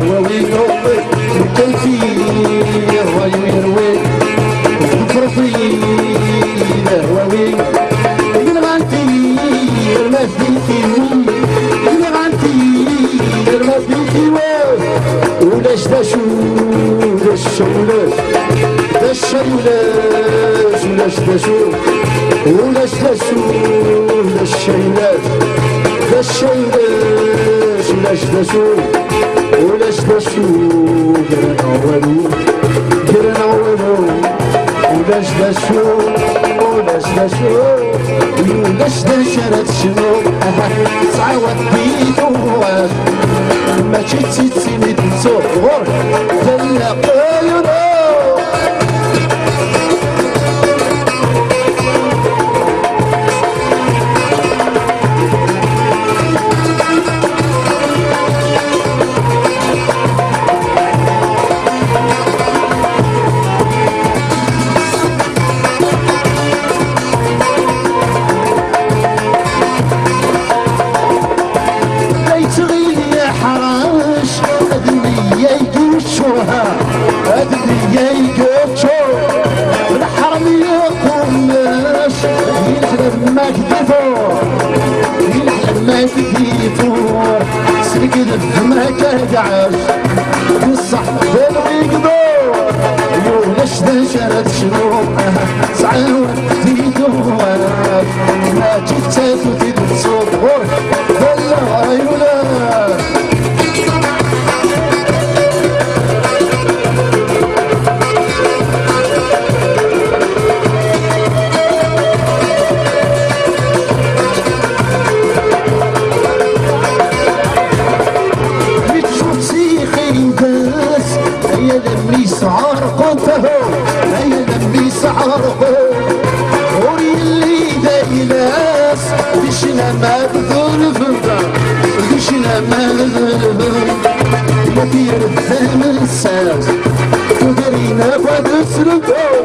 هو وين كيفي هو يروي فرفي هو وين غنتي ما فيكي غنتي ما فيكي ولاش داشو ولاش ولاش داشو ولاش داشو ولاش ولاش داشو ولاش داشو قرنا والو ولاش داشو ولاش داشرت شنو تعاود بيدو ما تشتي ميتسو غور دلا قيرو سرقد ما كدعش بصح بالويقدور يولاش دشرت شنو سعاود تيدور ما جيت تدصور والله يولاش دشنا ما بذل فندا دشنا ما بذل ما في رزق من الساس تدرينا فدسرقو